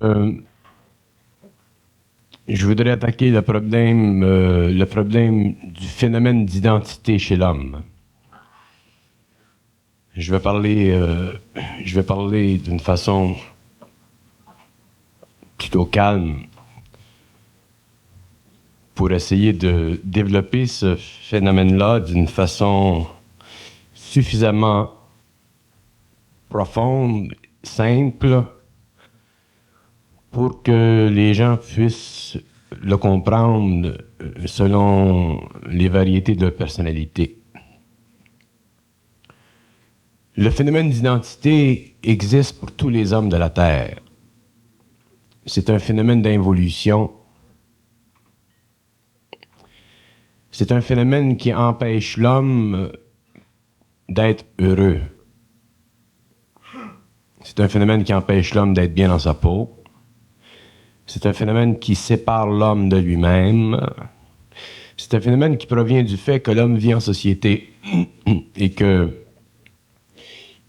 Euh, je voudrais attaquer le problème du phénomène d'identité chez l'homme. Je vais parler, euh, je vais parler d'une façon plutôt calme pour essayer de développer ce phénomène-là d'une façon suffisamment profonde, simple, pour que les gens puissent le comprendre selon les variétés de leur personnalité. Le phénomène d'identité existe pour tous les hommes de la Terre. C'est un phénomène d'involution. C'est un phénomène qui empêche l'homme d'être heureux. C'est un phénomène qui empêche l'homme d'être bien dans sa peau. C'est un phénomène qui sépare l'homme de lui-même. C'est un phénomène qui provient du fait que l'homme vit en société et que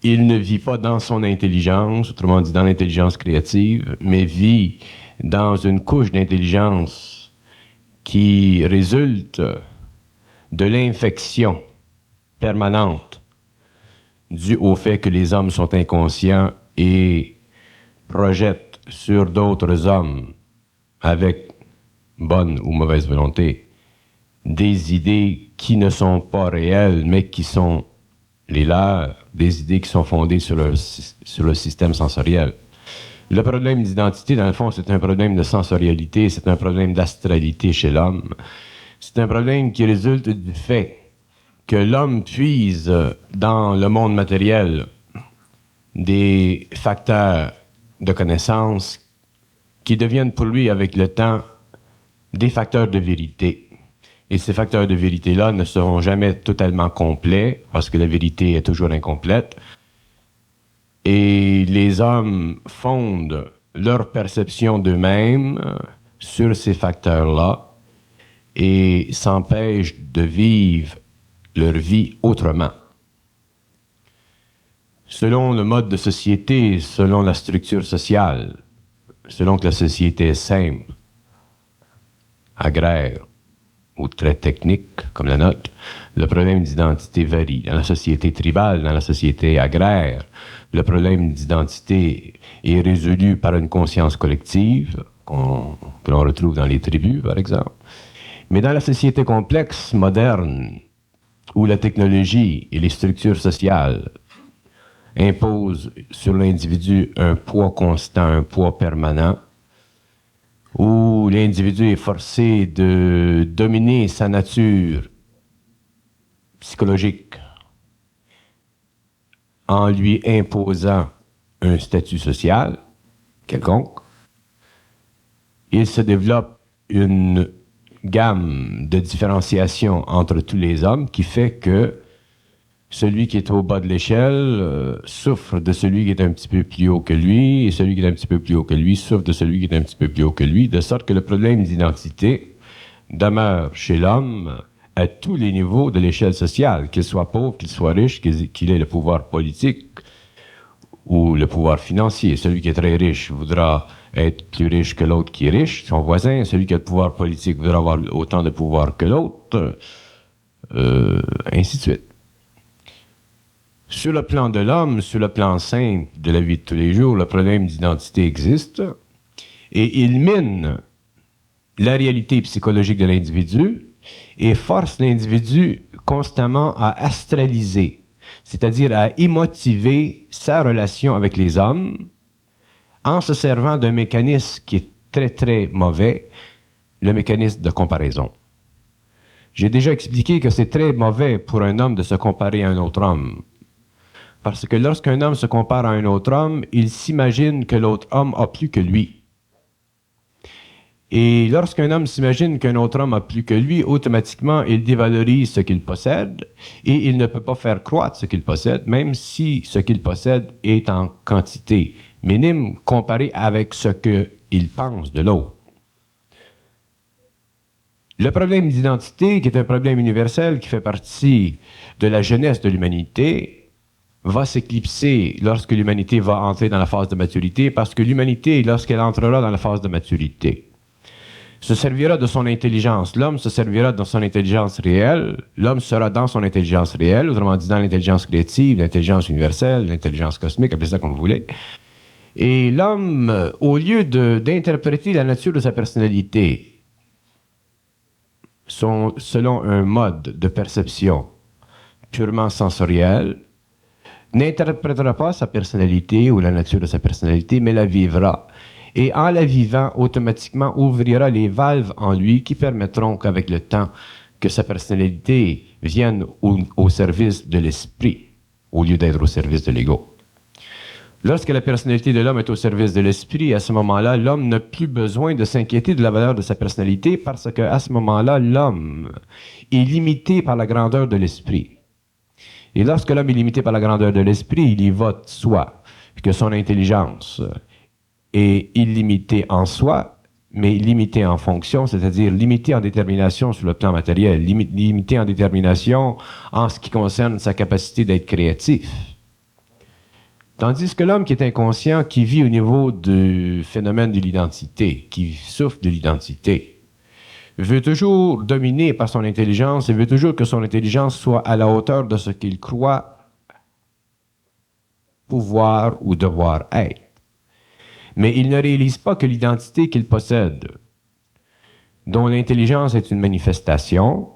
il ne vit pas dans son intelligence, autrement dit dans l'intelligence créative, mais vit dans une couche d'intelligence qui résulte de l'infection permanente due au fait que les hommes sont inconscients et projettent sur d'autres hommes avec bonne ou mauvaise volonté des idées qui ne sont pas réelles mais qui sont les leurs, des idées qui sont fondées sur le système sensoriel. Le problème d'identité, dans le fond, c'est un problème de sensorialité, c'est un problème d'astralité chez l'homme. C'est un problème qui résulte du fait que l'homme puise dans le monde matériel des facteurs de connaissance qui deviennent pour lui, avec le temps, des facteurs de vérité. Et ces facteurs de vérité-là ne seront jamais totalement complets, parce que la vérité est toujours incomplète. Et les hommes fondent leur perception d'eux-mêmes sur ces facteurs-là et s'empêchent de vivre leur vie autrement. Selon le mode de société, selon la structure sociale, selon que la société est simple, agraire, ou très technique, comme la nôtre, le problème d'identité varie. Dans la société tribale, dans la société agraire, le problème d'identité est résolu par une conscience collective, que l'on retrouve dans les tribus, par exemple. Mais dans la société complexe, moderne, où la technologie et les structures sociales imposent sur l'individu un poids constant, un poids permanent, où l'individu est forcé de dominer sa nature psychologique en lui imposant un statut social quelconque, il se développe une gamme de différenciation entre tous les hommes qui fait que celui qui est au bas de l'échelle souffre de celui qui est un petit peu plus haut que lui, et celui qui est un petit peu plus haut que lui souffre de celui qui est un petit peu plus haut que lui, de sorte que le problème d'identité demeure chez l'homme à tous les niveaux de l'échelle sociale, qu'il soit pauvre, qu'il soit riche, qu'il ait le pouvoir politique ou le pouvoir financier. Celui qui est très riche voudra être plus riche que l'autre qui est riche, son voisin. Celui qui a le pouvoir politique voudra avoir autant de pouvoir que l'autre, ainsi de suite. Sur le plan de l'homme, sur le plan simple de la vie de tous les jours, le problème d'identité existe et il mine la réalité psychologique de l'individu et force l'individu constamment à astraliser, c'est-à-dire à émotiver sa relation avec les hommes en se servant d'un mécanisme qui est très très mauvais, le mécanisme de comparaison. J'ai déjà expliqué que c'est très mauvais pour un homme de se comparer à un autre homme. Parce que lorsqu'un homme se compare à un autre homme, il s'imagine que l'autre homme a plus que lui. Et lorsqu'un homme s'imagine qu'un autre homme a plus que lui, automatiquement, il dévalorise ce qu'il possède et il ne peut pas faire croître ce qu'il possède, même si ce qu'il possède est en quantité minime comparé avec ce qu'il pense de l'autre. Le problème d'identité, qui est un problème universel qui fait partie de la jeunesse de l'humanité, va s'éclipser lorsque l'humanité va entrer dans la phase de maturité, parce que l'humanité, lorsqu'elle entrera dans la phase de maturité, se servira de son intelligence. L'homme se servira de son intelligence réelle. L'homme sera dans son intelligence réelle, autrement dit dans l'intelligence créative, l'intelligence universelle, l'intelligence cosmique, appelez ça comme vous voulez. Et l'homme, au lieu d'interpréter la nature de sa personnalité selon un mode de perception purement sensoriel, n'interprétera pas sa personnalité ou la nature de sa personnalité, mais la vivra. Et en la vivant, automatiquement ouvrira les valves en lui qui permettront qu'avec le temps, que sa personnalité vienne au service de l'esprit, au lieu d'être au service de l'ego. Lorsque la personnalité de l'homme est au service de l'esprit, à ce moment-là, l'homme n'a plus besoin de s'inquiéter de la valeur de sa personnalité parce qu'à ce moment-là, l'homme est limité par la grandeur de l'esprit. Et lorsque l'homme est limité par la grandeur de l'esprit, il y va de soi, que son intelligence est illimitée en soi, mais limitée en fonction, c'est-à-dire limitée en détermination sur le plan matériel, limitée en détermination en ce qui concerne sa capacité d'être créatif. Tandis que l'homme qui est inconscient, qui vit au niveau du phénomène de l'identité, qui souffre de l'identité, veut toujours dominer par son intelligence et veut toujours que son intelligence soit à la hauteur de ce qu'il croit pouvoir ou devoir être. Mais il ne réalise pas que l'identité qu'il possède, dont l'intelligence est une manifestation,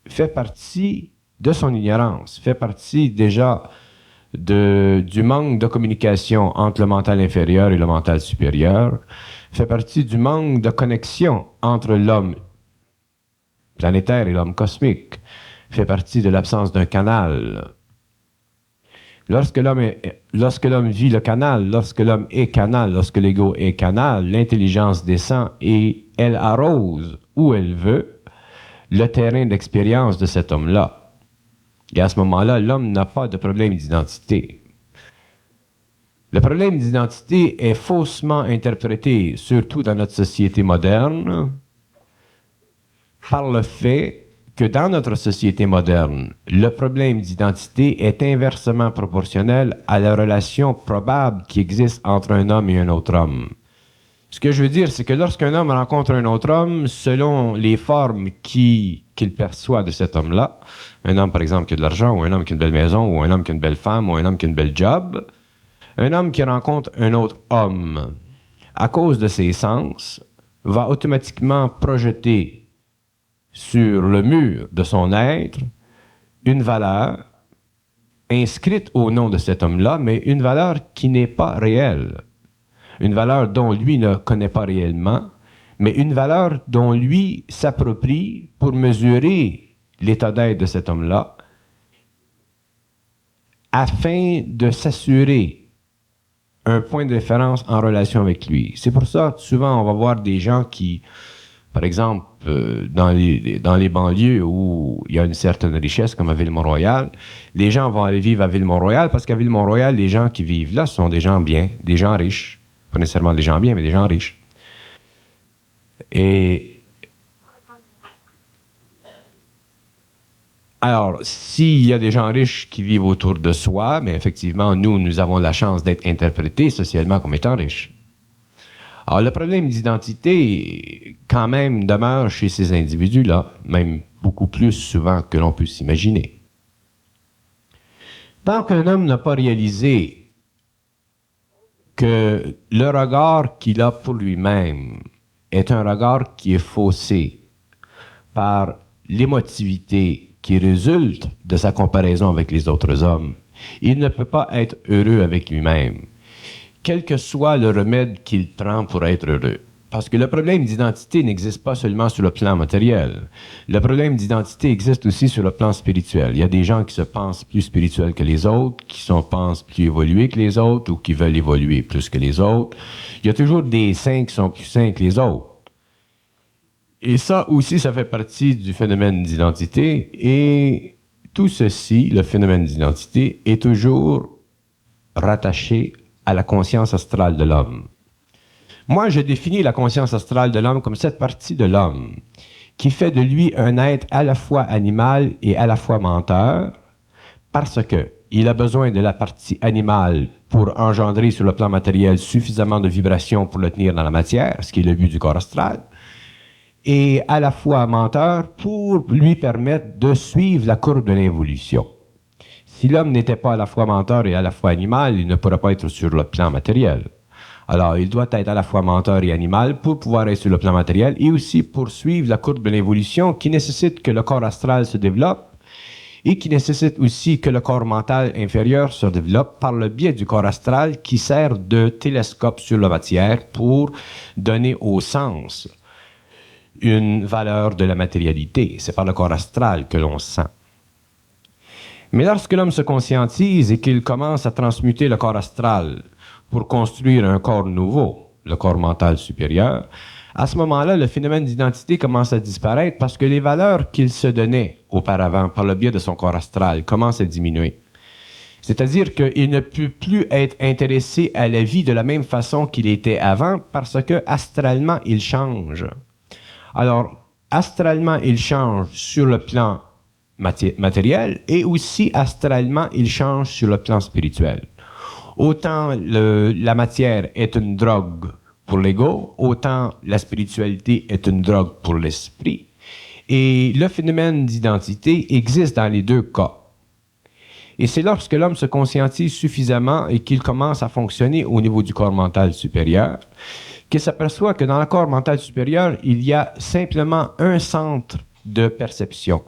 fait partie de son ignorance, fait partie déjà du manque de communication entre le mental inférieur et le mental supérieur, fait partie du manque de connexion entre l'homme planétaire et l'homme cosmique, fait partie de l'absence d'un canal. Lorsque l'homme vit le canal, lorsque l'homme est canal, lorsque l'ego est canal, l'intelligence descend et elle arrose où elle veut le terrain d'expérience de cet homme-là. Et à ce moment-là, l'homme n'a pas de problème d'identité. Le problème d'identité est faussement interprété, surtout dans notre société moderne, par le fait que dans notre société moderne, le problème d'identité est inversement proportionnel à la relation probable qui existe entre un homme et un autre homme. Ce que je veux dire, c'est que lorsqu'un homme rencontre un autre homme, selon les formes qu'il perçoit de cet homme-là, un homme par exemple qui a de l'argent, ou un homme qui a une belle maison, ou un homme qui a une belle femme, ou un homme qui a une belle job, un homme qui rencontre un autre homme, à cause de ses sens, va automatiquement projeter sur le mur de son être une valeur inscrite au nom de cet homme-là, mais une valeur qui n'est pas réelle. Une valeur dont lui ne connaît pas réellement, mais une valeur dont lui s'approprie pour mesurer l'état d'être de cet homme-là, afin de s'assurer un point de référence en relation avec lui. C'est pour ça que souvent on va voir des gens qui, par exemple, dans les banlieues où il y a une certaine richesse, comme à Ville-Mont-Royal, les gens vont aller vivre à Ville-Mont-Royal parce qu'à Ville-Mont-Royal, les gens qui vivent là sont des gens bien, des gens riches. Pas nécessairement des gens bien, mais des gens riches. Et alors, s'il y a des gens riches qui vivent autour de soi, mais effectivement, nous avons la chance d'être interprétés socialement comme étant riches. Alors, le problème d'identité, quand même, demeure chez ces individus-là, même beaucoup plus souvent que l'on peut s'imaginer. Tant qu'un homme n'a pas réalisé que le regard qu'il a pour lui-même est un regard qui est faussé par l'émotivité qui résulte de sa comparaison avec les autres hommes, il ne peut pas être heureux avec lui-même, quel que soit le remède qu'il prend pour être heureux. Parce que le problème d'identité n'existe pas seulement sur le plan matériel. Le problème d'identité existe aussi sur le plan spirituel. Il y a des gens qui se pensent plus spirituels que les autres, qui se pensent plus évolués que les autres ou qui veulent évoluer plus que les autres. Il y a toujours des saints qui sont plus saints que les autres. Et ça aussi, ça fait partie du phénomène d'identité. Et tout ceci, le phénomène d'identité, est toujours rattaché à la conscience astrale de l'homme. Moi, je définis la conscience astrale de l'homme comme cette partie de l'homme qui fait de lui un être à la fois animal et à la fois menteur, parce que il a besoin de la partie animale pour engendrer sur le plan matériel suffisamment de vibrations pour le tenir dans la matière, ce qui est le but du corps astral, et à la fois menteur pour lui permettre de suivre la courbe de l'évolution. Si l'homme n'était pas à la fois menteur et à la fois animal, il ne pourrait pas être sur le plan matériel. Alors, il doit être à la fois menteur et animal pour pouvoir être sur le plan matériel et aussi pour suivre la courbe de l'évolution qui nécessite que le corps astral se développe et qui nécessite aussi que le corps mental inférieur se développe par le biais du corps astral qui sert de télescope sur la matière pour donner au sens une valeur de la matérialité. C'est par le corps astral que l'on sent. Mais lorsque l'homme se conscientise et qu'il commence à transmuter le corps astral pour construire un corps nouveau, le corps mental supérieur, à ce moment-là, le phénomène d'identité commence à disparaître parce que les valeurs qu'il se donnait auparavant par le biais de son corps astral commencent à diminuer. C'est-à-dire qu'il ne peut plus être intéressé à la vie de la même façon qu'il était avant parce que astralement, il change. Alors, astralement, il change sur le plan matériel et aussi astralement, il change sur le plan spirituel. Autant la matière est une drogue pour l'ego, autant la spiritualité est une drogue pour l'esprit. Et le phénomène d'identité existe dans les deux cas. Et c'est lorsque l'homme se conscientise suffisamment et qu'il commence à fonctionner au niveau du corps mental supérieur qu'il s'aperçoit que dans le corps mental supérieur, il y a simplement un centre de perception.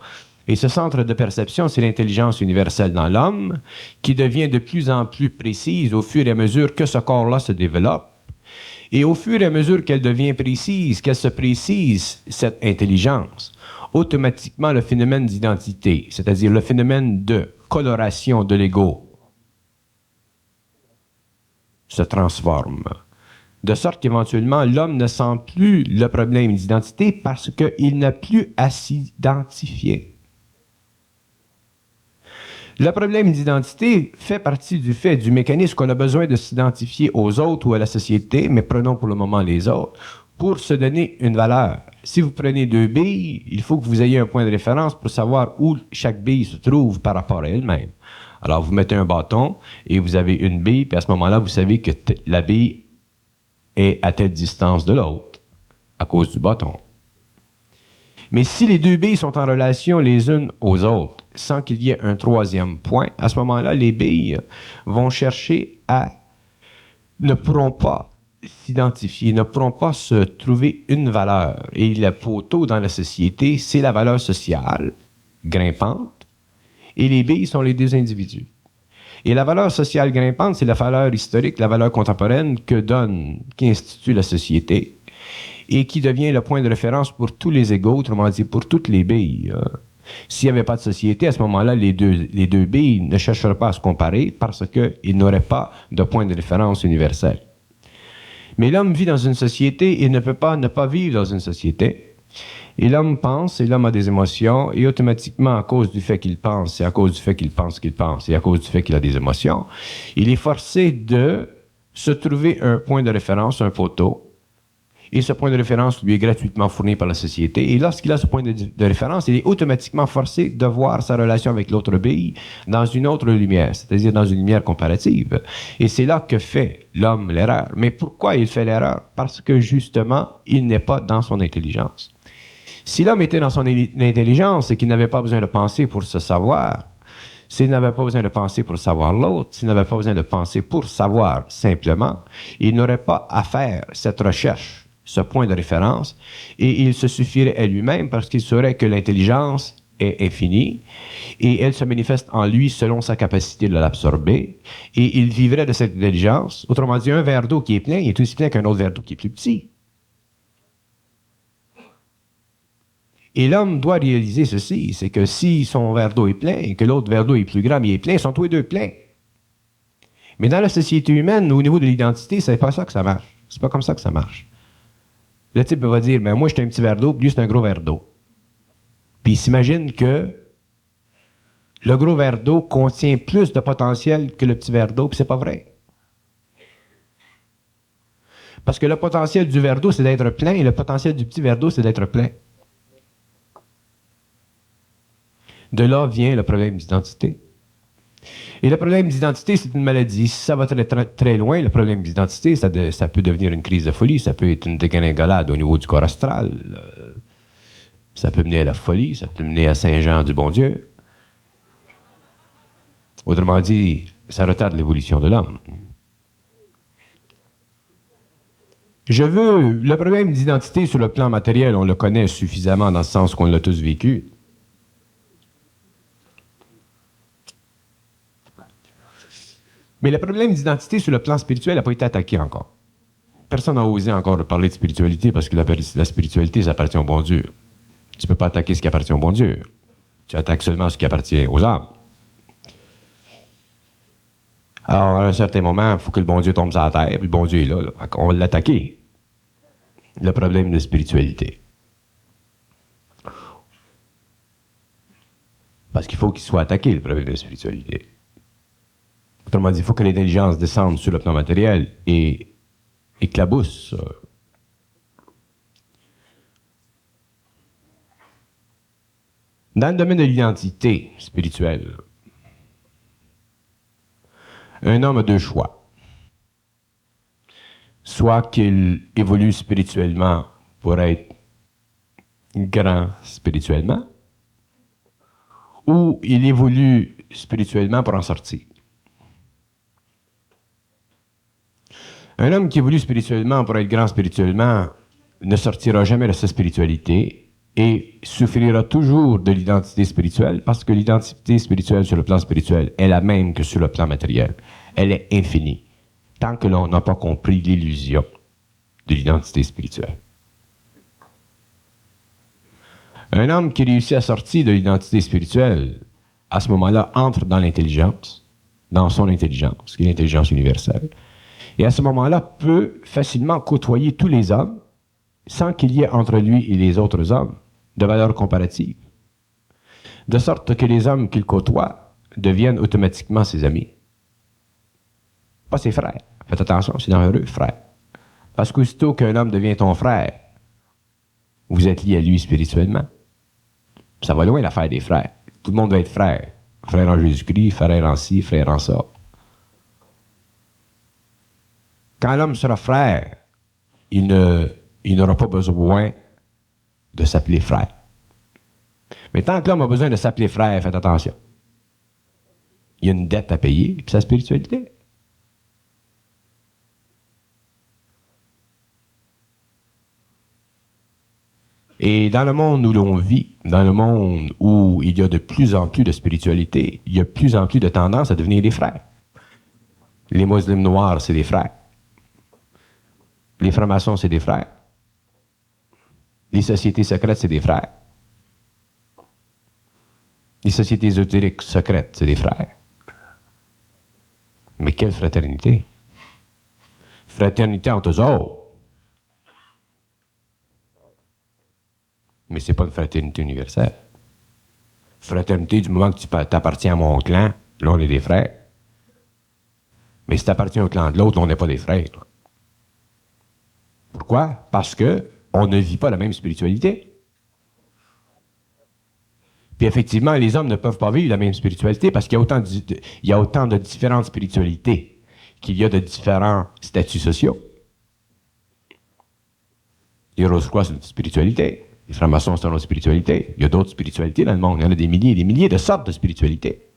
Et ce centre de perception, c'est l'intelligence universelle dans l'homme, qui devient de plus en plus précise au fur et à mesure que ce corps-là se développe. Et au fur et à mesure qu'elle devient précise, qu'elle se précise, cette intelligence, automatiquement le phénomène d'identité, c'est-à-dire le phénomène de coloration de l'ego, se transforme. De sorte qu'éventuellement, l'homme ne sent plus le problème d'identité parce qu'il n'a plus à s'identifier. Le problème d'identité fait partie du fait du mécanisme qu'on a besoin de s'identifier aux autres ou à la société, mais prenons pour le moment les autres, pour se donner une valeur. Si vous prenez deux billes, il faut que vous ayez un point de référence pour savoir où chaque bille se trouve par rapport à elle-même. Alors, vous mettez un bâton et vous avez une bille, puis à ce moment-là, vous savez que la bille est à telle distance de l'autre, à cause du bâton. Mais si les deux billes sont en relation les unes aux autres, sans qu'il y ait un troisième point, à ce moment-là, les billes vont chercher ne pourront pas s'identifier, ne pourront pas se trouver une valeur. Et le poteau dans la société, c'est la valeur sociale, grimpante, et les billes sont les deux individus. Et la valeur sociale grimpante, c'est la valeur historique, la valeur contemporaine qui institue la société et qui devient le point de référence pour tous les égaux, autrement dit, pour toutes les billes. S'il n'y avait pas de société, à ce moment-là, les deux billes ne chercheraient pas à se comparer parce qu'ils n'auraient pas de point de référence universel. Mais l'homme vit dans une société, il ne peut pas ne pas vivre dans une société. Et l'homme pense, et l'homme a des émotions, et automatiquement, à cause du fait qu'il pense, et à cause du fait qu'il pense qu'il pense, et à cause du fait qu'il a des émotions, il est forcé de se trouver un point de référence, un poteau, et ce point de référence lui est gratuitement fourni par la société. Et lorsqu'il a ce point de référence, il est automatiquement forcé de voir sa relation avec l'autre bille dans une autre lumière, c'est-à-dire dans une lumière comparative. Et c'est là que fait l'homme l'erreur. Mais pourquoi il fait l'erreur? Parce que justement, il n'est pas dans son intelligence. Si l'homme était dans son intelligence et qu'il n'avait pas besoin de penser pour se savoir, s'il n'avait pas besoin de penser pour savoir l'autre, s'il n'avait pas besoin de penser pour savoir simplement, il n'aurait pas à faire cette recherche, ce point de référence, et il se suffirait à lui-même parce qu'il saurait que l'intelligence est infinie et elle se manifeste en lui selon sa capacité de l'absorber et il vivrait de cette intelligence. Autrement dit, un verre d'eau qui est plein, il est aussi plein qu'un autre verre d'eau qui est plus petit. Et l'homme doit réaliser ceci, c'est que si son verre d'eau est plein et que l'autre verre d'eau est plus grand mais il est plein, ils sont tous les deux pleins. Mais dans la société humaine, au niveau de l'identité, c'est pas ça que ça marche. C'est pas comme ça que ça marche. Le type va dire, ben moi, j'étais un petit verre d'eau, puis lui, c'est un gros verre d'eau. Puis il s'imagine que le gros verre d'eau contient plus de potentiel que le petit verre d'eau, puis c'est pas vrai. Parce que le potentiel du verre d'eau, c'est d'être plein, et le potentiel du petit verre d'eau, c'est d'être plein. De là vient le problème d'identité. Et le problème d'identité, c'est une maladie. Si ça va très loin, le problème d'identité, ça peut devenir une crise de folie, ça peut être une dégringolade au niveau du corps astral. Ça peut mener à la folie, ça peut mener à Saint-Jean du bon Dieu. Autrement dit, ça retarde l'évolution de l'homme. Le problème d'identité sur le plan matériel, on le connaît suffisamment dans le sens qu'on l'a tous vécu. Mais le problème d'identité sur le plan spirituel n'a pas été attaqué encore. Personne n'a osé encore parler de spiritualité parce que la spiritualité, ça appartient au bon Dieu. Tu ne peux pas attaquer ce qui appartient au bon Dieu. Tu attaques seulement ce qui appartient aux hommes. Alors, à un certain moment, il faut que le bon Dieu tombe sur la terre, puis le bon Dieu est là. On va l'attaquer. Le problème de spiritualité. Parce qu'il faut qu'il soit attaqué, le problème de spiritualité. Autrement dit, il faut que l'intelligence descende sur le plan matériel et éclabousse. Dans le domaine de l'identité spirituelle, un homme a deux choix. Soit qu'il évolue spirituellement pour être grand spirituellement, ou il évolue spirituellement pour en sortir. Un homme qui évolue spirituellement pour être grand spirituellement ne sortira jamais de sa spiritualité et souffrira toujours de l'identité spirituelle parce que l'identité spirituelle sur le plan spirituel est la même que sur le plan matériel. Elle est infinie, tant que l'on n'a pas compris l'illusion de l'identité spirituelle. Un homme qui réussit à sortir de l'identité spirituelle, à ce moment-là, entre dans l'intelligence, dans son intelligence, qui est l'intelligence universelle, et à ce moment-là, peut facilement côtoyer tous les hommes sans qu'il y ait entre lui et les autres hommes de valeur comparative. De sorte que les hommes qu'il côtoie deviennent automatiquement ses amis. Pas ses frères. Faites attention, c'est dangereux, frère. Parce qu'aussitôt qu'un homme devient ton frère, vous êtes lié à lui spirituellement. Ça va loin l'affaire des frères. Tout le monde va être frère. Frère en Jésus-Christ, frère en ci, frère en ça. Quand l'homme sera frère, il n'aura pas besoin de s'appeler frère. Mais tant que l'homme a besoin de s'appeler frère, faites attention. Il y a une dette à payer, puis sa spiritualité. Et dans le monde où l'on vit, dans le monde où il y a de plus en plus de spiritualité, il y a de plus en plus de tendance à devenir des frères. Les musulmans noirs, c'est des frères. Les francs-maçons, c'est des frères. Les sociétés secrètes, c'est des frères. Les sociétés ésotériques secrètes, c'est des frères. Mais quelle fraternité? Fraternité entre eux autres. Mais c'est pas une fraternité universelle. Fraternité, du moment que tu t'appartiens à mon clan, là, on est des frères. Mais si tu appartiens au clan de l'autre, on n'est pas des frères. Pourquoi? Parce que on ne vit pas la même spiritualité. Puis effectivement, les hommes ne peuvent pas vivre la même spiritualité parce qu'il y a autant de différentes spiritualités qu'il y a de différents statuts sociaux. Les Rose-Croix, c'est une spiritualité. Les francs-maçons, c'est une autre spiritualité. Il y a d'autres spiritualités dans le monde. Il y en a des milliers et des milliers de sortes de spiritualités.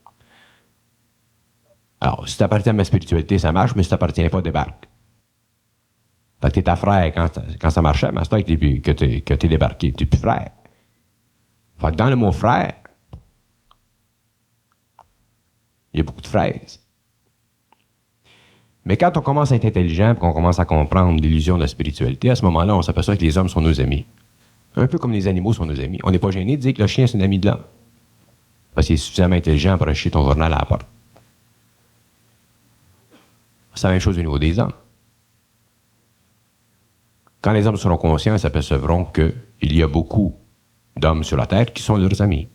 Alors, si tu appartiens à ma spiritualité, ça marche, mais si tu n'appartiens pas, débarque. Fait que t'es ta frère quand ça marchait, mais c'est que t'es débarqué, t'es plus frère. Fait que dans le mot frère, il y a beaucoup de fraises. Mais quand on commence à être intelligent et qu'on commence à comprendre l'illusion de la spiritualité, à ce moment-là, on s'aperçoit que les hommes sont nos amis. Un peu comme les animaux sont nos amis. On n'est pas gêné de dire que le chien, c'est un ami de l'homme. Parce qu'il est suffisamment intelligent pour acheter ton journal à la porte. C'est la même chose au niveau des hommes. Quand les hommes seront conscients, ils s'apercevront qu'il y a beaucoup d'hommes sur la terre qui sont leurs amis.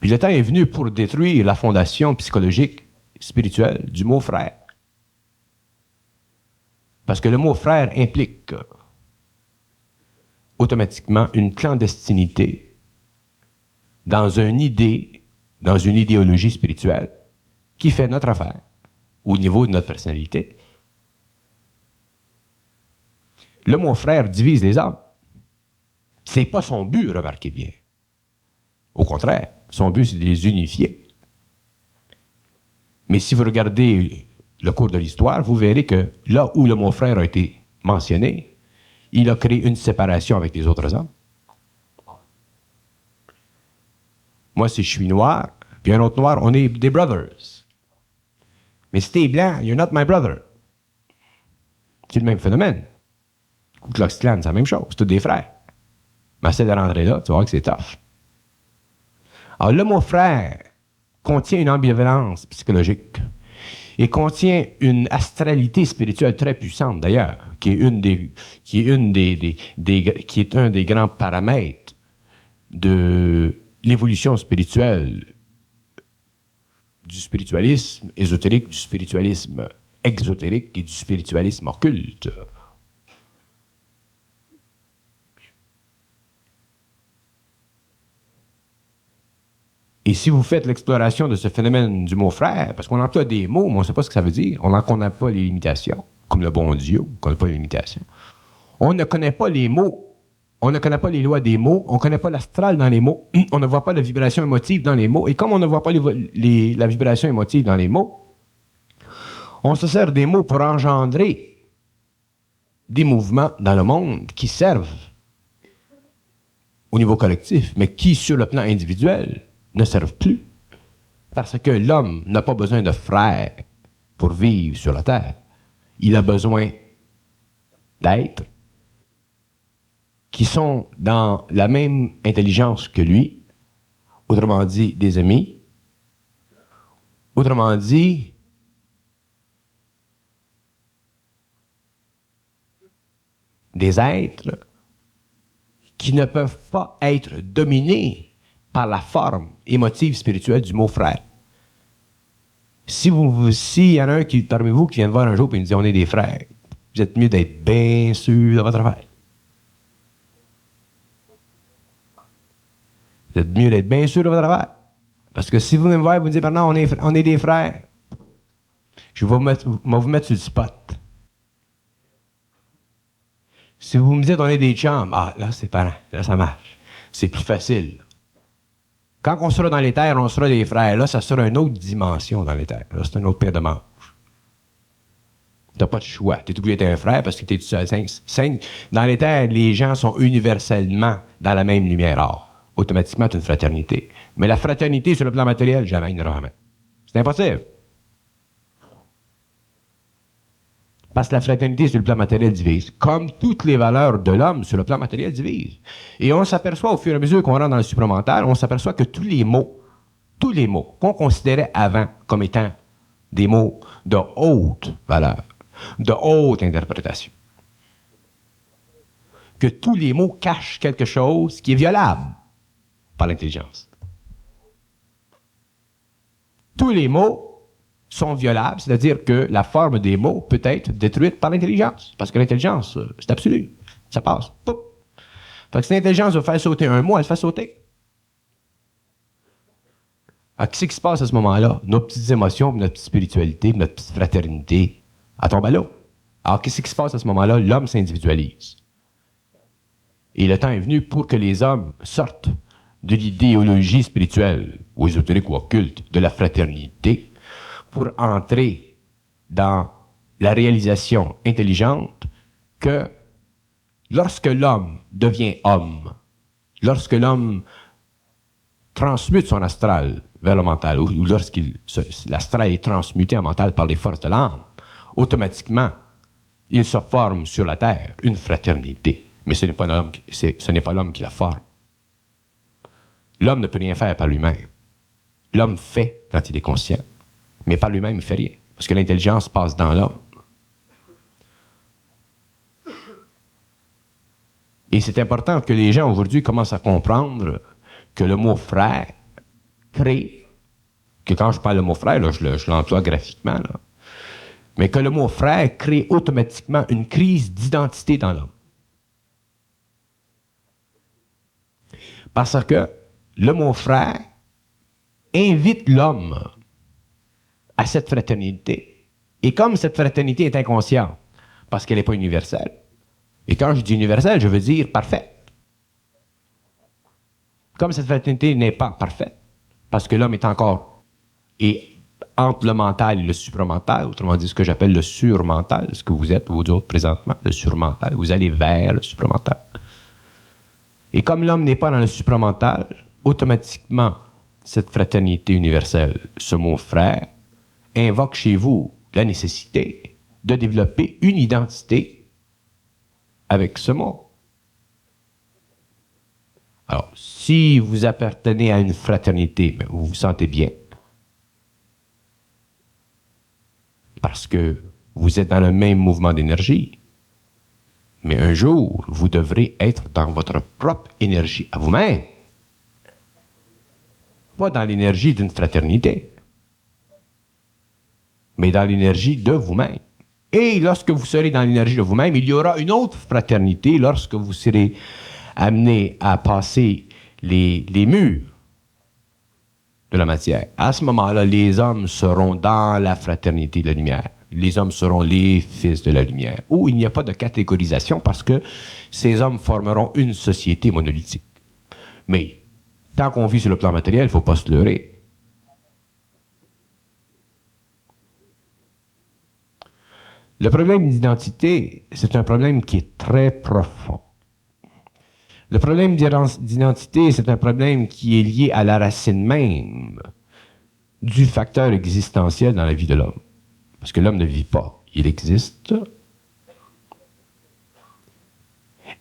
Puis le temps est venu pour détruire la fondation psychologique, spirituelle du mot frère. Parce que le mot frère implique automatiquement une clandestinité dans une idée, dans une idéologie spirituelle qui fait notre affaire au niveau de notre personnalité. Le mon frère divise les hommes. C'est pas son but, remarquez bien. Au contraire, son but, c'est de les unifier. Mais si vous regardez le cours de l'histoire, vous verrez que là où le mon frère a été mentionné, il a créé une séparation avec les autres hommes. Moi, si je suis noir, puis un autre noir, on est des brothers. Mais si t'es blanc, you're not my brother. C'est le même phénomène. Ku Klux Klan, c'est la même chose. C'est tous des frères. Mais essaie de rentrer là, tu vas voir que c'est tough. Alors, le mot frère contient une ambivalence psychologique et contient une astralité spirituelle très puissante, d'ailleurs, qui est un des grands paramètres de l'évolution spirituelle du spiritualisme ésotérique, du spiritualisme exotérique et du spiritualisme occulte. Et si vous faites l'exploration de ce phénomène du mot frère, parce qu'on emploie des mots, mais on ne sait pas ce que ça veut dire, on n'en connaît pas les limitations, comme le bon Dieu, on ne connaît pas les limitations. On ne connaît pas les mots, on ne connaît pas les lois des mots, on ne connaît pas l'astral dans les mots, on ne voit pas la vibration émotive dans les mots, et comme on ne voit pas la vibration émotive dans les mots, on se sert des mots pour engendrer des mouvements dans le monde qui servent au niveau collectif, mais qui, sur le plan individuel, ne servent plus. Parce que l'homme n'a pas besoin de frères pour vivre sur la terre. Il a besoin d'êtres qui sont dans la même intelligence que lui, autrement dit des amis, autrement dit des êtres qui ne peuvent pas être dominés par la forme émotive spirituelle du mot frère. S'il y en a un parmi vous qui vient de voir un jour et nous dit on est des frères, vous êtes mieux d'être bien sûr de votre affaire. Vous êtes mieux d'être bien sûr de votre affaire. Parce que si vous me voyez, vous me dites non, on est des frères, je vais vous mettre sur le spot. Si vous me dites on est des chums, là c'est parent, là ça marche. C'est plus facile. Quand on sera dans les terres, on sera des frères. Là, ça sera une autre dimension dans les terres. Là, c'est une autre paire de manches. T'as pas de choix. T'es obligé d'être un frère parce que t'es tout seul. Dans les terres, les gens sont universellement dans la même lumière. Or, automatiquement, c'est une fraternité. Mais la fraternité sur le plan matériel, jamais, il n'y en aura jamais. C'est impossible. Parce que la fraternité sur le plan matériel divise. Comme toutes les valeurs de l'homme sur le plan matériel divisent. Et on s'aperçoit au fur et à mesure qu'on rentre dans le supramental, on s'aperçoit que tous les mots qu'on considérait avant comme étant des mots de haute valeur, de haute interprétation, que tous les mots cachent quelque chose qui est violable par l'intelligence. Tous les mots sont violables, c'est-à-dire que la forme des mots peut être détruite par l'intelligence. Parce que l'intelligence, c'est absolu. Ça passe. Poup. Fait que si l'intelligence veut faire sauter un mot, elle le fait sauter. Alors, qu'est-ce qui se passe à ce moment-là? Nos petites émotions, notre petite spiritualité, notre petite fraternité, elle tombe à l'eau. Alors, qu'est-ce qui se passe à ce moment-là? L'homme s'individualise. Et le temps est venu pour que les hommes sortent de l'idéologie spirituelle, ou ésotérique ou occulte, de la fraternité, pour entrer dans la réalisation intelligente que lorsque l'homme devient homme, lorsque l'homme transmute son astral vers le mental, ou l'astral est transmuté en mental par les forces de l'âme, automatiquement, il se forme sur la terre une fraternité. Mais ce n'est pas l'homme qui la forme. L'homme ne peut rien faire par lui-même. L'homme fait quand il est conscient. Mais par lui-même, il ne fait rien. Parce que l'intelligence passe dans l'homme. Et c'est important que les gens aujourd'hui commencent à comprendre que le mot frère crée, que quand je parle de mot frère, là, je l'emploie graphiquement, là, mais que le mot frère crée automatiquement une crise d'identité dans l'homme. Parce que le mot frère invite l'homme à cette fraternité. Et comme cette fraternité est inconsciente, parce qu'elle n'est pas universelle, et quand je dis universelle, je veux dire parfaite. Comme cette fraternité n'est pas parfaite, parce que l'homme est encore entre le mental et le supramental, autrement dit ce que j'appelle le surmental, ce que vous êtes, vous autres présentement, le surmental, vous allez vers le supramental. Et comme l'homme n'est pas dans le supramental, automatiquement, cette fraternité universelle, ce mot frère, invoque chez vous la nécessité de développer une identité avec ce mot. Alors, si vous appartenez à une fraternité, vous vous sentez bien, parce que vous êtes dans le même mouvement d'énergie, mais un jour, vous devrez être dans votre propre énergie à vous-même, pas dans l'énergie d'une fraternité, mais dans l'énergie de vous-même. Et lorsque vous serez dans l'énergie de vous-même, il y aura une autre fraternité lorsque vous serez amené à passer les murs de la matière. À ce moment-là, les hommes seront dans la fraternité de la lumière. Les hommes seront les fils de la lumière, où il n'y a pas de catégorisation parce que ces hommes formeront une société monolithique. Mais tant qu'on vit sur le plan matériel, il ne faut pas se leurrer. Le problème d'identité, c'est un problème qui est très profond. Le problème d'identité, c'est un problème qui est lié à la racine même du facteur existentiel dans la vie de l'homme. Parce que l'homme ne vit pas, il existe.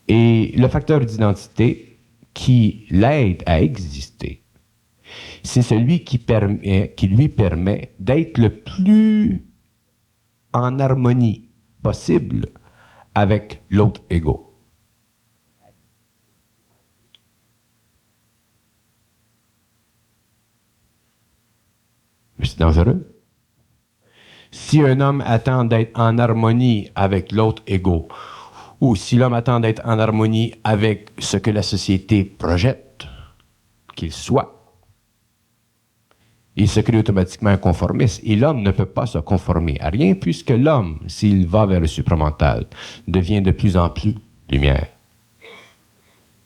Et le facteur d'identité qui l'aide à exister, c'est celui qui lui permet d'être le plus en harmonie possible avec l'autre ego. Mais c'est dangereux. Si un homme attend d'être en harmonie avec l'autre ego, ou si l'homme attend d'être en harmonie avec ce que la société projette qu'il soit, il se crée automatiquement un conformiste. Et l'homme ne peut pas se conformer à rien, puisque l'homme, s'il va vers le supramental, devient de plus en plus lumière.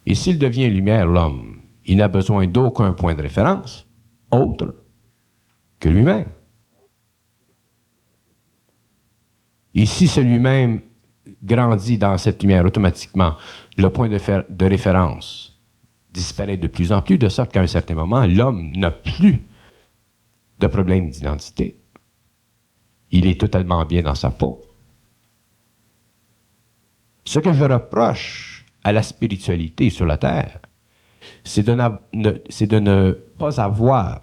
Et s'il devient lumière, l'homme, il n'a besoin d'aucun point de référence autre que lui-même. Et si ce lui-même grandit dans cette lumière, automatiquement, le point de référence disparaît de plus en plus, de sorte qu'à un certain moment, l'homme n'a plus de problème d'identité. Il est totalement bien dans sa peau. Ce que je reproche à la spiritualité sur la Terre, c'est de ne pas avoir,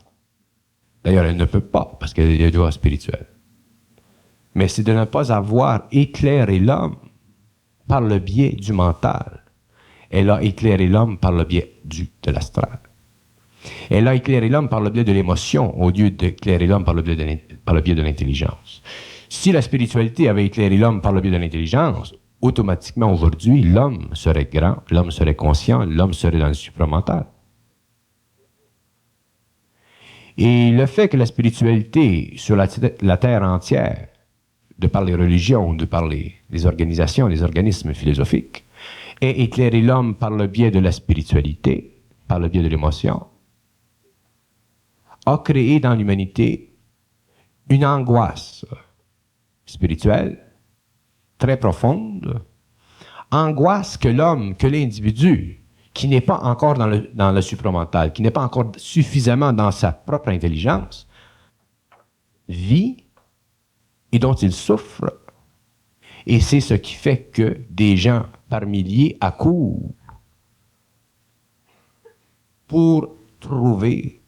d'ailleurs elle ne peut pas, parce qu'elle est loi spirituelle, mais c'est de ne pas avoir éclairé l'homme par le biais du mental. Elle a éclairé l'homme par le biais de l'astral. Elle a éclairé l'homme par le biais de l'émotion au lieu d'éclairer l'homme par le biais de l'intelligence. Si la spiritualité avait éclairé l'homme par le biais de l'intelligence, automatiquement aujourd'hui, l'homme serait grand, l'homme serait conscient, l'homme serait dans le supramental. Et le fait que la spiritualité sur la terre entière, de par les religions, de par les organisations, les organismes philosophiques, ait éclairé l'homme par le biais de la spiritualité, par le biais de l'émotion, a créé dans l'humanité une angoisse spirituelle très profonde, angoisse que l'homme, que l'individu, qui n'est pas encore dans le supramental, qui n'est pas encore suffisamment dans sa propre intelligence, vit et dont il souffre. Et c'est ce qui fait que des gens par milliers accourent pour trouver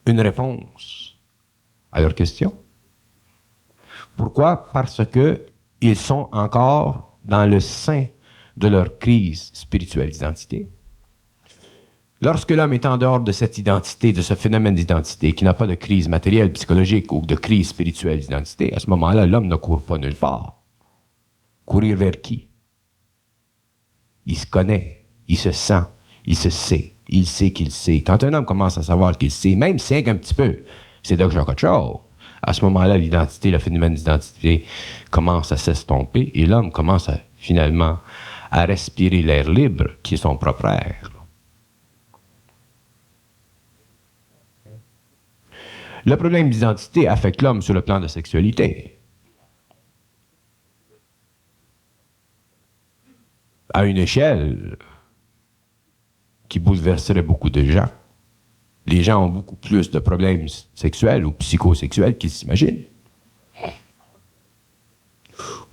une réponse à leurs questions. Pourquoi? Parce qu'ils sont encore dans le sein de leur crise spirituelle d'identité. Lorsque l'homme est en dehors de cette identité, de ce phénomène d'identité, qui n'a pas de crise matérielle, psychologique ou de crise spirituelle d'identité, à ce moment-là, l'homme ne court pas nulle part. Courir vers qui? Il se connaît, il se sent, il se sait. Il sait qu'il sait. Quand un homme commence à savoir qu'il sait, même si c'est un petit peu, c'est déjà quelque chose. À ce moment-là, l'identité, le phénomène d'identité commence à s'estomper et l'homme commence finalement à respirer l'air libre qui est son propre air. Le problème d'identité affecte l'homme sur le plan de sexualité. À une échelle qui bouleverserait beaucoup de gens. Les gens ont beaucoup plus de problèmes sexuels ou psychosexuels qu'ils s'imaginent.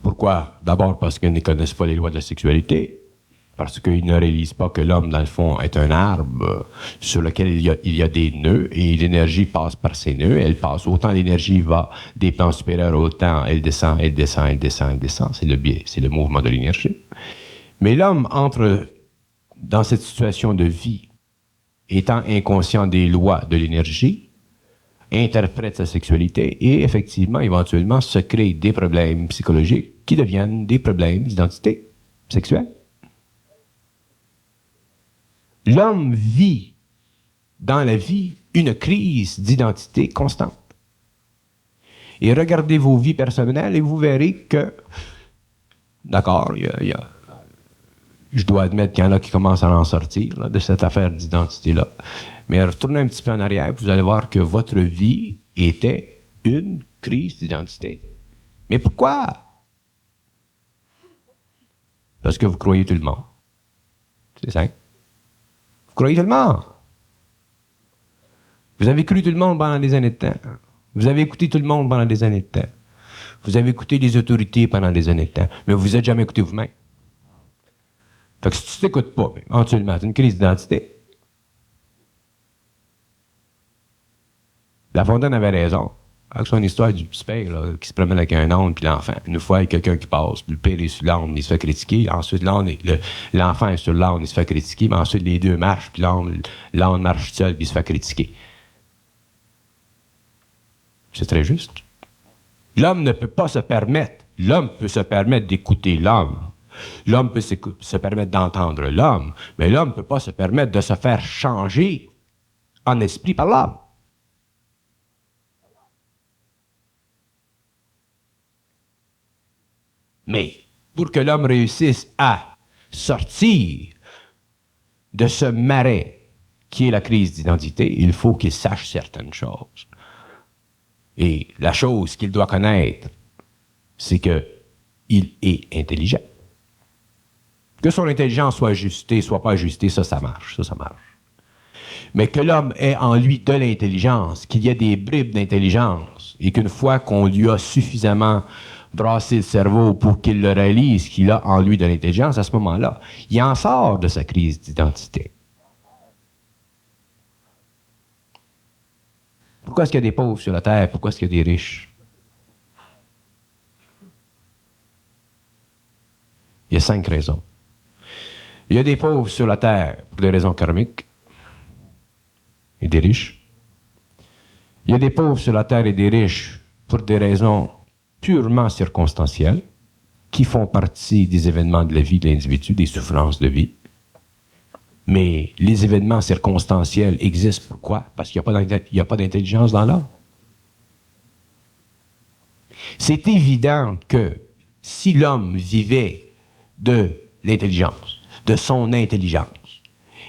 Pourquoi? D'abord parce qu'ils ne connaissent pas les lois de la sexualité, parce qu'ils ne réalisent pas que l'homme, dans le fond, est un arbre sur lequel il y a des nœuds et l'énergie passe par ces nœuds. Elle passe, autant l'énergie va des plans supérieurs, autant elle descend, elle descend, elle descend, elle descend. C'est le mouvement de l'énergie. Mais l'homme entre dans cette situation de vie, étant inconscient des lois de l'énergie, interprète sa sexualité et effectivement, éventuellement, se crée des problèmes psychologiques qui deviennent des problèmes d'identité sexuelle. L'homme vit dans la vie une crise d'identité constante. Et regardez vos vies personnelles et vous verrez que, d'accord, je dois admettre qu'il y en a qui commencent à en sortir là, de cette affaire d'identité-là. Mais retournez un petit peu en arrière, vous allez voir que votre vie était une crise d'identité. Mais pourquoi? Parce que vous croyez tout le monde. C'est simple. Vous croyez tout le monde. Vous avez cru tout le monde pendant des années de temps. Vous avez écouté tout le monde pendant des années de temps. Vous avez écouté les autorités pendant des années de temps. Mais vous vous êtes jamais écouté vous-même. Fait que si tu t'écoutes pas, éventuellement, c'est une crise d'identité. La Fontaine avait raison. Avec son histoire du petit père là, qui se promène avec un âne puis l'enfant. Une fois, il y a quelqu'un qui passe. Puis le père est sur l'âne, il se fait critiquer. Ensuite, l'enfant est sur l'âne, il se fait critiquer. Mais ensuite, les deux marchent, puis l'âne marche seul, puis il se fait critiquer. C'est très juste. L'homme ne peut pas se permettre. L'homme peut se permettre d'écouter l'homme. L'homme peut se permettre d'entendre l'homme. Mais l'homme ne peut pas se permettre de se faire changer en esprit par l'homme. Mais pour que l'homme réussisse à sortir de ce marais qui est la crise d'identité, il faut qu'il sache certaines choses. Et la chose qu'il doit connaître, c'est qu'il est intelligent. Que son intelligence soit ajustée, soit pas ajustée, ça marche, ça marche. Mais que l'homme ait en lui de l'intelligence, qu'il y ait des bribes d'intelligence, et qu'une fois qu'on lui a suffisamment brasser le cerveau pour qu'il le réalise, qu'il a en lui de l'intelligence, à ce moment-là, il en sort de sa crise d'identité. Pourquoi est-ce qu'il y a des pauvres sur la Terre? Pourquoi est-ce qu'il y a des riches? Il y a 5 raisons. Il y a des pauvres sur la Terre pour des raisons karmiques et des riches. Il y a des pauvres sur la Terre et des riches pour des raisons purement circonstancielles, qui font partie des événements de la vie de l'individu, des souffrances de vie. Mais les événements circonstanciels existent pourquoi? Parce qu'il n'y a pas d'intelligence dans l'homme. C'est évident que si l'homme vivait de l'intelligence, de son intelligence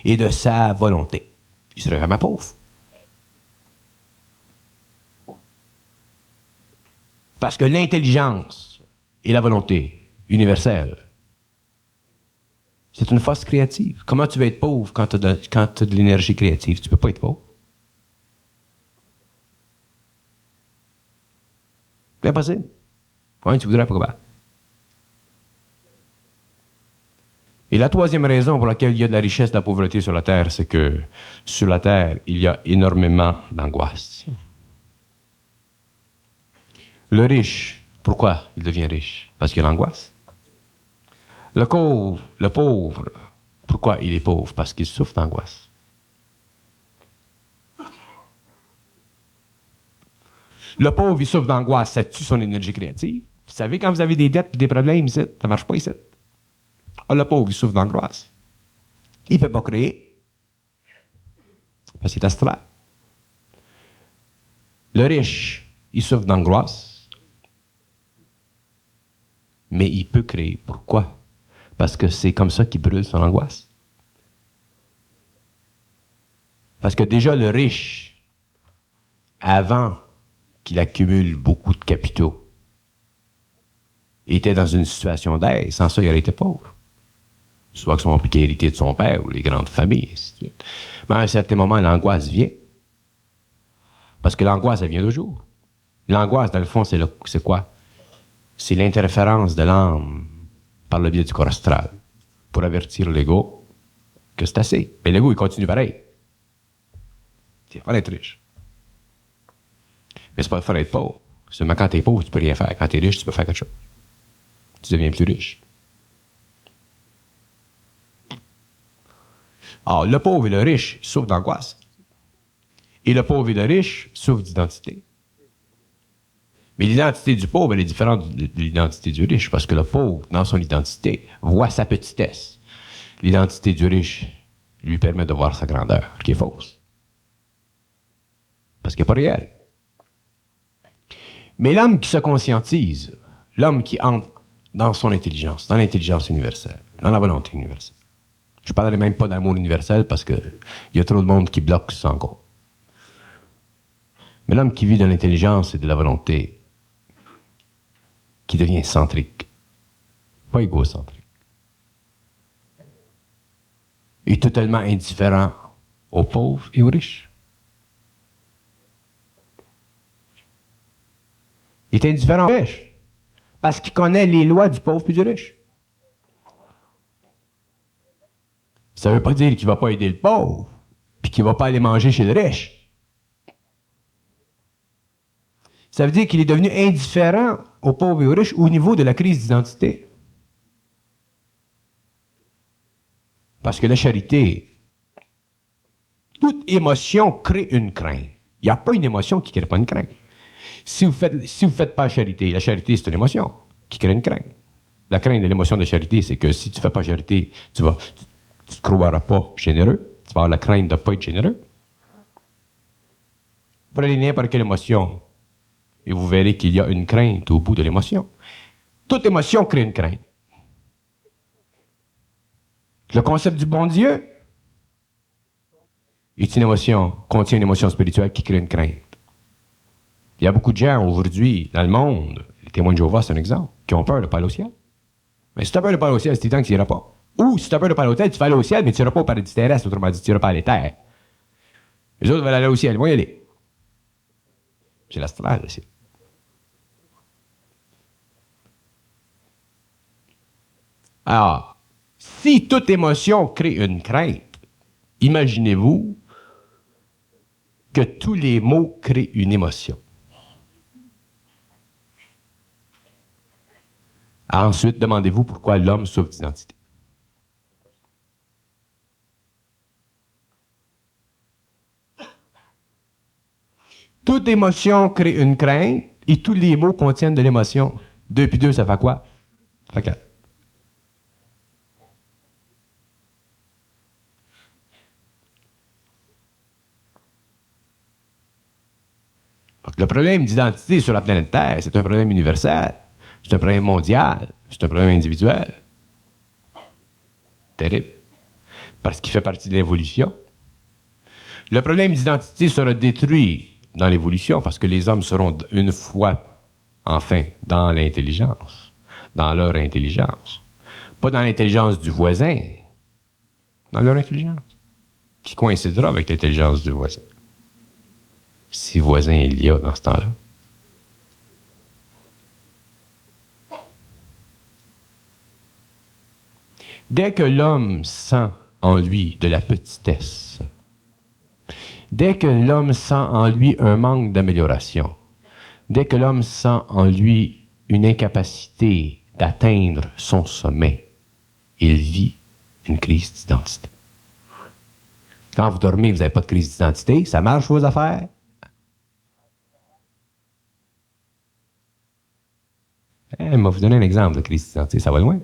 et de sa volonté, il serait vraiment pauvre. Parce que l'intelligence et la volonté universelle, c'est une force créative. Comment tu vas être pauvre quand tu as de l'énergie créative? Tu ne peux pas être pauvre. C'est impossible. Ouais, tu voudrais pas capable. Et la troisième raison pour laquelle il y a de la richesse et de la pauvreté sur la Terre, c'est que sur la Terre, il y a énormément d'angoisse. Le riche, pourquoi il devient riche? Parce qu'il a l'angoisse. Le pauvre, pourquoi il est pauvre? Parce qu'il souffre d'angoisse. Le pauvre, il souffre d'angoisse, ça tue son énergie créative. Vous savez, quand vous avez des dettes et des problèmes ici, ça ne marche pas ici. Le pauvre, il souffre d'angoisse. Il ne peut pas créer. parce qu'il est astral. Le riche, il souffre d'angoisse, mais il peut créer. Pourquoi? Parce que c'est comme ça qu'il brûle son angoisse. Parce que déjà, le riche, avant qu'il accumule beaucoup de capitaux, il était dans une situation d'aide. Sans ça, il aurait été pauvre. Soit que son père hérité de son père ou les grandes familles, ainsi de suite. Mais à un certain moment, l'angoisse vient. Parce que l'angoisse, elle vient toujours. L'angoisse, dans le fond, c'est quoi? C'est l'interférence de l'âme par le biais du corps astral pour avertir l'ego que c'est assez. Mais l'ego, il continue pareil. Il faut être riche. Mais c'est pas le faire être pauvre. Seulement quand t'es pauvre, tu peux rien faire. Quand t'es riche, tu peux faire quelque chose. Tu deviens plus riche. Alors, le pauvre et le riche souffrent d'angoisse. Et le pauvre et le riche souffrent d'identité. Mais l'identité du pauvre, elle est différente de l'identité du riche, parce que le pauvre, dans son identité, voit sa petitesse. L'identité du riche lui permet de voir sa grandeur, qui est fausse. Parce qu'elle n'est pas réelle. Mais l'homme qui se conscientise, l'homme qui entre dans son intelligence, dans l'intelligence universelle, dans la volonté universelle. Je ne parlerai même pas d'amour universel parce qu'il y a trop de monde qui bloque ça encore. Mais l'homme qui vit de l'intelligence et de la volonté, qui devient centrique, pas égocentrique, est totalement indifférent aux pauvres et aux riches. Il est indifférent aux riches parce qu'il connaît les lois du pauvre et du riche. Ça ne veut pas dire qu'il ne va pas aider le pauvre puis qu'il ne va pas aller manger chez le riche. Ça veut dire qu'il est devenu indifférent aux pauvres et aux riches au niveau de la crise d'identité. Parce que la charité, toute émotion crée une crainte. Il n'y a pas une émotion qui ne crée pas une crainte. Si vous faites pas charité, la charité, c'est une émotion qui crée une crainte. La crainte de l'émotion de charité, c'est que si tu ne fais pas charité, tu ne te croiras pas généreux. Tu vas avoir la crainte de ne pas être généreux. Prenez n'importe quelle émotion et vous verrez qu'il y a une crainte au bout de l'émotion. Toute émotion crée une crainte. Le concept du bon Dieu est une émotion, contient une émotion spirituelle qui crée une crainte. Il y a beaucoup de gens aujourd'hui dans le monde, les témoins de Jéhovah, c'est un exemple, qui ont peur de pas aller au ciel. Mais si tu as peur de pas aller au ciel, c'est temps que tu n'iras pas. Ou si tu as peur de pas aller au ciel, tu vas aller au ciel, mais tu n'iras pas au paradis terrestre, autrement dit, tu n'iras pas à l'éther. Les autres veulent aller au ciel, ils vont y aller. C'est l'astral, aussi. Alors, si toute émotion crée une crainte, imaginez-vous que tous les mots créent une émotion. Ensuite, demandez-vous pourquoi l'homme souffre d'identité. Toute émotion crée une crainte et tous les mots contiennent de l'émotion. 2 puis 2, ça fait quoi? Ça fait 4. Donc, le problème d'identité sur la planète Terre, c'est un problème universel, c'est un problème mondial, c'est un problème individuel. Terrible. Parce qu'il fait partie de l'évolution. Le problème d'identité sera détruit dans l'évolution parce que les hommes seront une fois, enfin, dans l'intelligence, dans leur intelligence. Pas dans l'intelligence du voisin, dans leur intelligence, qui coïncidera avec l'intelligence du voisin. Si voisin il y a dans ce temps-là. Dès que l'homme sent en lui de la petitesse, dès que l'homme sent en lui un manque d'amélioration, dès que l'homme sent en lui une incapacité d'atteindre son sommet, il vit une crise d'identité. Quand vous dormez, vous n'avez pas de crise d'identité, ça marche vos affaires? Je vais vous donner un exemple de crise d'identité, ça va loin.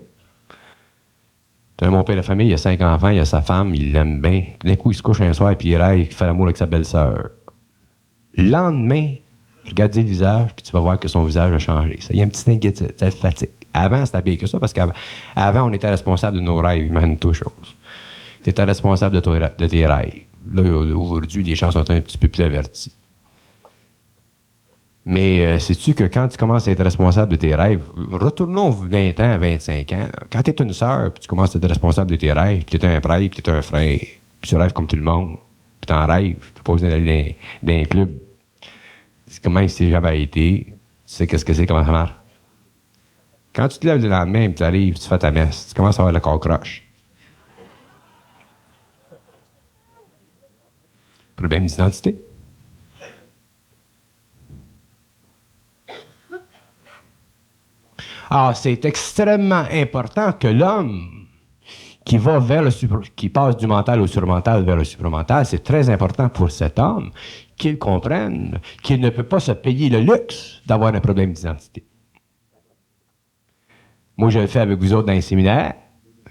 Mon père de famille, il a 5 enfants, il a sa femme, il l'aime bien. D'un coup, il se couche un soir et puis il rêve qu'il fait l'amour avec sa belle-sœur. Le lendemain, regardez le visage, puis tu vas voir que son visage a changé. Il y a une petite inquiétude, ça fatigue. Avant, c'était pire que ça, parce qu'avant, on était responsable de nos rêves, imagine-toi chose. Tu étais responsable de tes rêves. Là, aujourd'hui, les gens sont un petit peu plus avertis. Mais sais-tu que quand tu commences à être responsable de tes rêves, retournons 20 ans, 25 ans, quand tu es une sœur, puis tu commences à être responsable de tes rêves, puis tu es un frère, puis tu es un frère, puis tu rêves comme tout le monde, puis tu en rêves, tu n'as pas besoin d'aller dans un club. C'est comment il s'est jamais été, tu sais qu'est-ce que c'est, comment ça marche. Quand tu te lèves le lendemain, puis tu arrives, tu fais ta messe, tu commences à avoir le corps croche. Problème d'identité. Ah, c'est extrêmement important que l'homme qui va qui passe du mental au surmental vers le supramental, c'est très important pour cet homme qu'il comprenne qu'il ne peut pas se payer le luxe d'avoir un problème d'identité. Moi, je le fais avec vous autres dans les séminaires,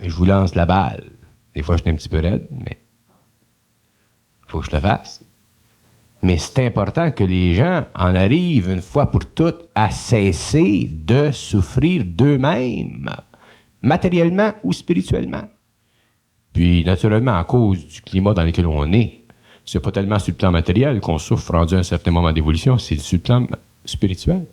je vous lance la balle. Des fois, je suis un petit peu raide, mais il faut que je le fasse. Mais c'est important que les gens en arrivent une fois pour toutes à cesser de souffrir d'eux-mêmes, matériellement ou spirituellement. Puis, naturellement, à cause du climat dans lequel on est, c'est pas tellement sur le plan matériel qu'on souffre rendu à un certain moment d'évolution, c'est sur le plan spirituel.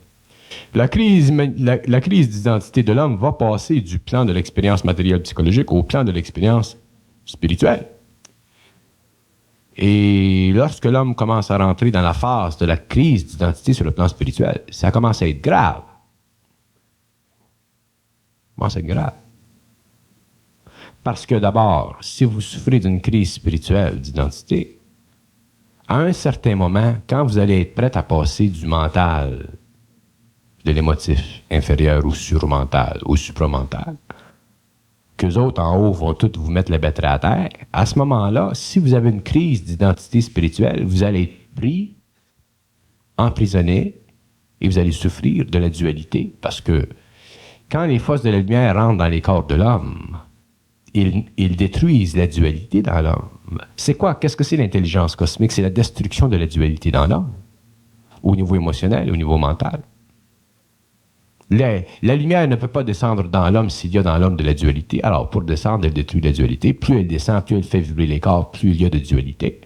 La crise d'identité de l'homme va passer du plan de l'expérience matérielle psychologique au plan de l'expérience spirituelle. Et lorsque l'homme commence à rentrer dans la phase de la crise d'identité sur le plan spirituel, ça commence à être grave. Ça commence à être grave. Parce que d'abord, si vous souffrez d'une crise spirituelle d'identité, à un certain moment, quand vous allez être prêt à passer du mental, de l'émotif inférieur au surmental, au supramental, qu'eux autres en haut vont tous vous mettre le bétret à terre, à ce moment-là, si vous avez une crise d'identité spirituelle, vous allez être pris, emprisonné, et vous allez souffrir de la dualité, parce que quand les forces de la lumière rentrent dans les corps de l'homme, ils détruisent la dualité dans l'homme. C'est quoi? Qu'est-ce que c'est l'intelligence cosmique? C'est la destruction de la dualité dans l'homme, au niveau émotionnel, au niveau mental. La lumière ne peut pas descendre dans l'homme s'il y a dans l'homme de la dualité. Alors, pour descendre, elle détruit la dualité. Plus elle descend, plus elle fait vibrer les corps, plus il y a de dualité.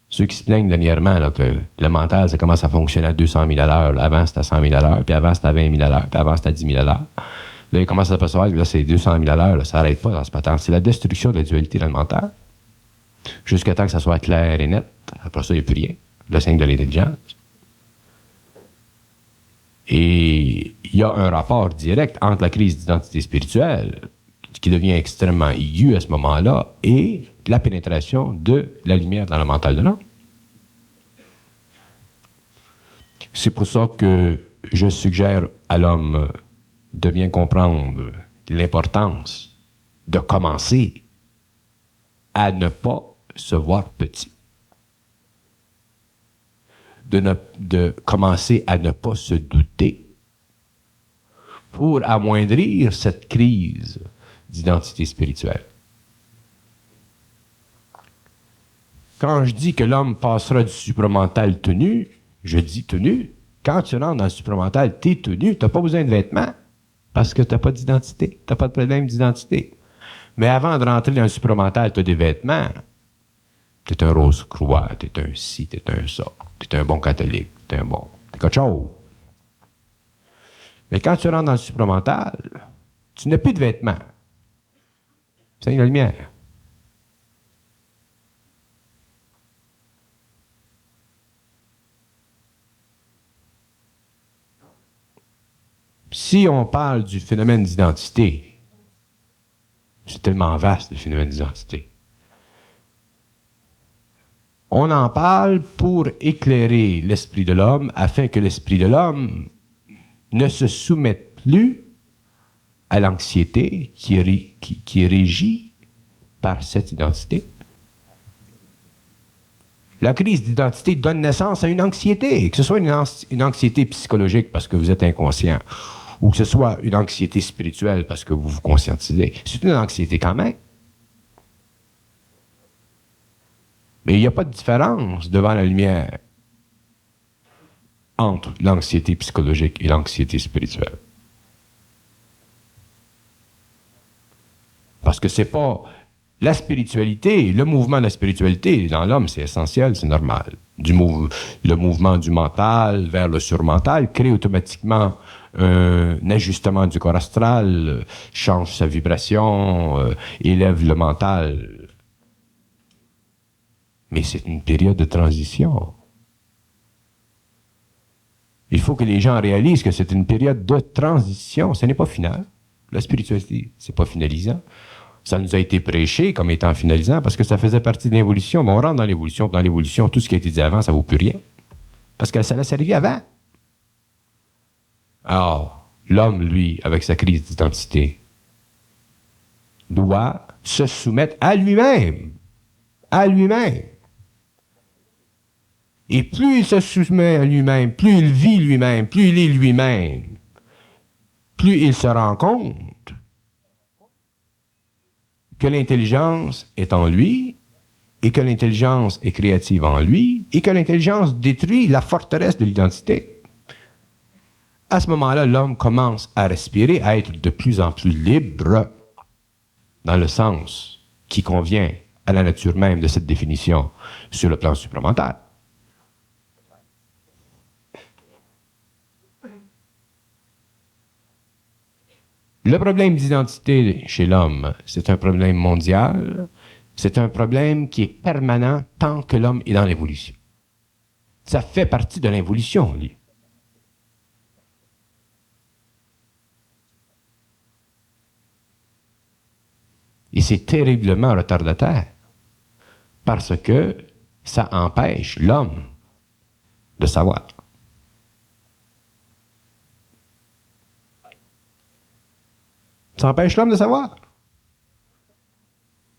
Ceux qui se plaignent dernièrement là, que le mental, ça commence à fonctionner à 200 000 à l'heure. Avant, c'était à 100 000 à l'heure, puis avant, c'était à 20 000 à l'heure, puis avant, c'était à 10 000 à l'heure. Là, il commence à s'apercevoir que là, c'est 200 000 à l'heure. Là, ça n'arrête pas dans ce pattern. C'est la destruction de la dualité dans le mental. Jusqu'à temps que ça soit clair et net. Après ça, il n'y a plus rien. Le signe de l'intelligence. Et il y a un rapport direct entre la crise d'identité spirituelle, qui devient extrêmement aiguë à ce moment-là, et la pénétration de la lumière dans le mental de l'homme. C'est pour ça que je suggère à l'homme de bien comprendre l'importance de commencer à ne pas se voir petit. De commencer à ne pas se douter pour amoindrir cette crise d'identité spirituelle. Quand je dis que l'homme passera du supramental tenu, je dis tenu. Quand tu rentres dans le supramental, tu es tenu, tu n'as pas besoin de vêtements parce que tu n'as pas d'identité, tu n'as pas de problème d'identité. Mais avant de rentrer dans le supramental, tu as des vêtements. Tu es un rose-croix, tu es un ci, tu es un ça. Tu es un bon catholique, tu es un bon... T'es quelque chose. Mais quand tu rentres dans le supramental, tu n'as plus de vêtements. C'est la lumière. Si on parle du phénomène d'identité, c'est tellement vaste le phénomène d'identité. On en parle pour éclairer l'esprit de l'homme afin que l'esprit de l'homme ne se soumette plus à l'anxiété qui est régie par cette identité. La crise d'identité donne naissance à une anxiété, que ce soit une anxiété psychologique parce que vous êtes inconscient, ou que ce soit une anxiété spirituelle parce que vous vous conscientisez, c'est une anxiété quand même. Mais il n'y a pas de différence devant la lumière entre l'anxiété psychologique et l'anxiété spirituelle. Parce que c'est pas la spiritualité, le mouvement de la spiritualité dans l'homme, c'est essentiel, c'est normal. Le mouvement du mental vers le surmental crée automatiquement un ajustement du corps astral, change sa vibration, élève le mental. Mais c'est une période de transition. Il faut que les gens réalisent que c'est une période de transition. Ce n'est pas final. La spiritualité, c'est pas finalisant. Ça nous a été prêché comme étant finalisant parce que ça faisait partie de l'évolution. Mais on rentre dans l'évolution. Dans l'évolution, tout ce qui a été dit avant, ça ne vaut plus rien. Parce que ça l'a servi avant. Alors, l'homme, lui, avec sa crise d'identité, doit se soumettre à lui-même. À lui-même. Et plus il se soumet à lui-même, plus il vit lui-même, plus il est lui-même, plus il se rend compte que l'intelligence est en lui, et que l'intelligence est créative en lui, et que l'intelligence détruit la forteresse de l'identité. À ce moment-là, l'homme commence à respirer, à être de plus en plus libre, dans le sens qui convient à la nature même de cette définition sur le plan supramental. Le problème d'identité chez l'homme, c'est un problème mondial, c'est un problème qui est permanent tant que l'homme est dans l'évolution. Ça fait partie de l'évolution, lui. Et c'est terriblement retardataire, parce que ça empêche l'homme de savoir. Ça empêche l'homme de savoir.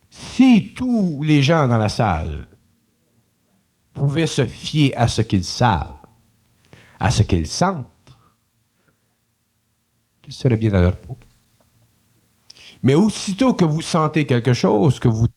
Si tous les gens dans la salle pouvaient se fier à ce qu'ils savent, à ce qu'ils sentent, ils seraient bien dans leur peau. Mais aussitôt que vous sentez quelque chose, que vous